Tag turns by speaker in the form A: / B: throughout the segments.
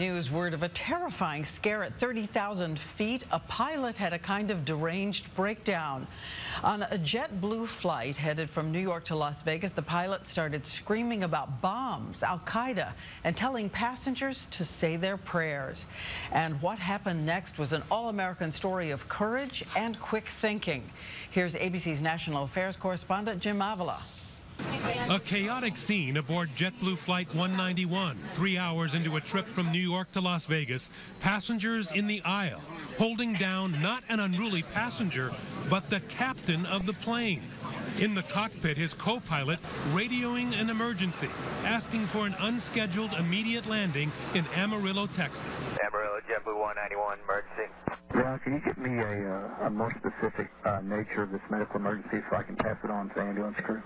A: News word of a terrifying scare at 30,000 feet. A pilot had a kind of deranged breakdown. On a JetBlue flight headed from New York to Las Vegas, the pilot started screaming about bombs, Al-Qaeda, and telling passengers to say their prayers. And what happened next was an all-American story of courage and quick thinking. Here's ABC's national affairs correspondent Jim Avila.
B: A chaotic scene aboard JetBlue Flight 191, 3 hours into a trip from New York to Las Vegas. Passengers in the aisle, holding down not an unruly passenger, but the captain of the plane. In the cockpit, his co-pilot radioing an emergency, asking for an unscheduled immediate landing in Amarillo, Texas.
C: Amarillo, JetBlue 191, emergency.
D: Well, can you give me a more specific nature of this medical emergency so I can pass it on to the ambulance crew?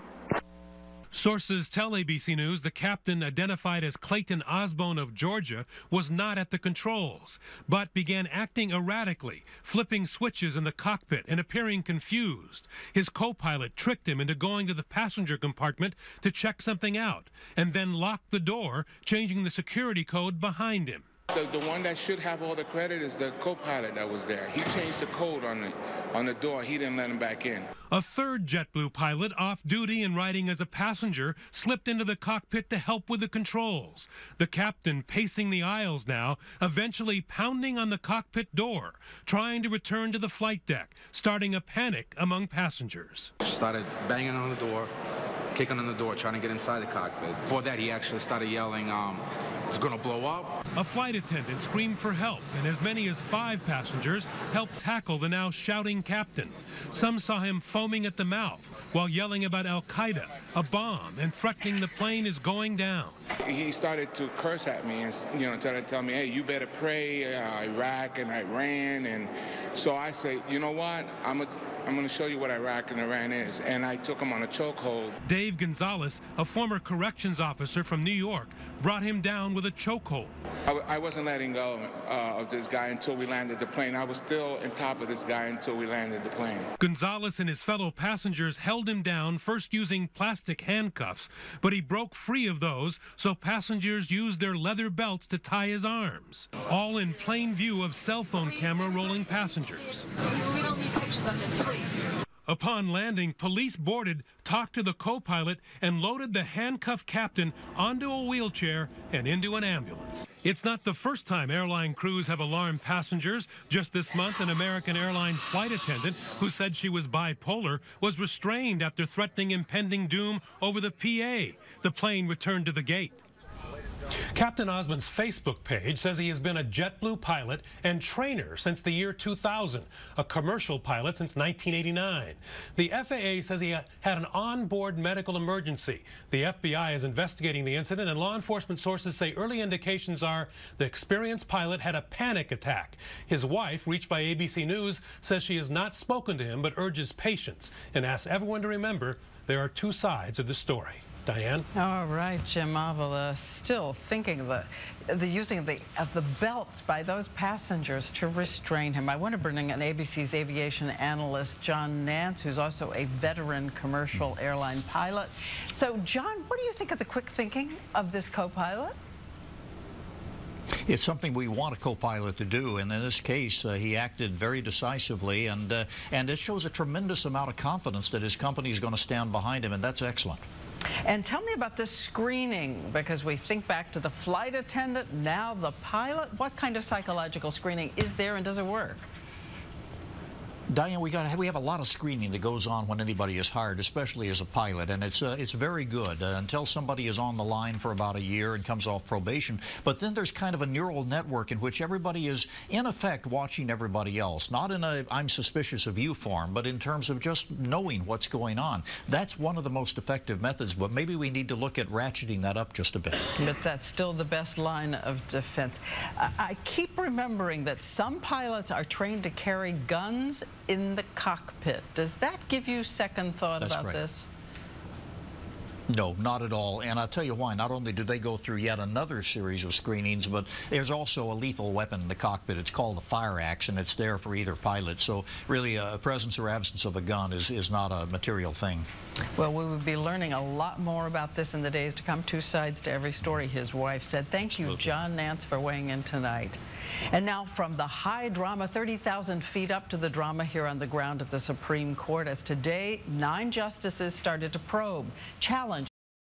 B: Sources tell ABC News the captain, identified as Clayton Osborne of Georgia, was not at the controls, but began acting erratically, flipping switches in the cockpit and appearing confused. His co-pilot tricked him into going to the passenger compartment to check something out, and then locked the door, changing the security code behind him.
E: The one that should have all the credit is the co-pilot that was there. He changed the code on the door. He didn't let him back in.
B: A third JetBlue pilot, off duty and riding as a passenger, slipped into the cockpit to help with the controls. The captain pacing the aisles now, eventually pounding on the cockpit door, trying to return to the flight deck, starting a panic among passengers.
F: Started banging on the door, kicking on the door, trying to get inside the cockpit. Before that, he actually started yelling, it's going to blow up.
B: A flight attendant screamed for help, and as many as 5 passengers helped tackle the now shouting captain. Some saw him foaming at the mouth while yelling about Al-Qaeda, a bomb, and threatening the plane is going down.
E: He started to curse at me and, trying to tell me, hey, you better pray, Iraq and Iran. And so I say, you know what, I'm going to show you what Iraq and Iran is. And I took him on a chokehold.
B: Dave Gonzalez, a former corrections officer from New York, brought him down with a chokehold.
E: I wasn't letting go of this guy until we landed the plane. I was still on top of this guy until we landed the plane.
B: Gonzalez and his fellow passengers held him down, first using plastic handcuffs, but he broke free of those, so passengers used their leather belts to tie his arms, all in plain view of cell phone camera rolling passengers.
G: We don't need pictures of this, please.
B: Upon landing, police boarded, talked to the co-pilot, and loaded the handcuffed captain onto a wheelchair and into an ambulance. It's not the first time airline crews have alarmed passengers. Just this month, an American Airlines flight attendant who said she was bipolar was restrained after threatening impending doom over the PA. The plane returned to the gate. Captain Osborne's Facebook page says he has been a JetBlue pilot and trainer since the year 2000, a commercial pilot since 1989. The FAA says he had an onboard medical emergency. The FBI is investigating the incident, and law enforcement sources say early indications are the experienced pilot had a panic attack. His wife, reached by ABC News, says she has not spoken to him but urges patience and asks everyone to remember there are 2 sides of the story. Diane?
A: All right, Jim Avila, still thinking of the using of the belts by those passengers to restrain him. I want to bring in ABC's aviation analyst, John Nance, who's also a veteran commercial airline pilot. So, John, what do you think of the quick thinking of this co-pilot?
H: It's something we want a co-pilot to do, and in this case, he acted very decisively, and it shows a tremendous amount of confidence that his company is going to stand behind him, and that's excellent.
A: And tell me about this screening, because we think back to the flight attendant, now the pilot. What kind of psychological screening is there, and does it work?
H: Diane, we have a lot of screening that goes on when anybody is hired, especially as a pilot, and it's very good until somebody is on the line for about a year and comes off probation. But then there's kind of a neural network in which everybody is, in effect, watching everybody else, not in a I'm suspicious of you form, but in terms of just knowing what's going on. That's one of the most effective methods, but maybe we need to look at ratcheting that up just a bit.
A: But that's still the best line of defense. I keep remembering that some pilots are trained to carry guns in the cockpit. Does that give you second thought about this?
H: No, not at all. And I'll tell you why. Not only do they go through yet another series of screenings, but there's also a lethal weapon in the cockpit. It's called a fire axe, and it's there for either pilot. So really, a presence or absence of a gun is not a material thing.
A: Well, we will be learning a lot more about this in the days to come. Two sides to every story, his wife said. Thank you, John Nance, for weighing in tonight. And now from the high drama, 30,000 feet up, to the drama here on the ground at the Supreme Court, as today 9 justices started to probe, challenge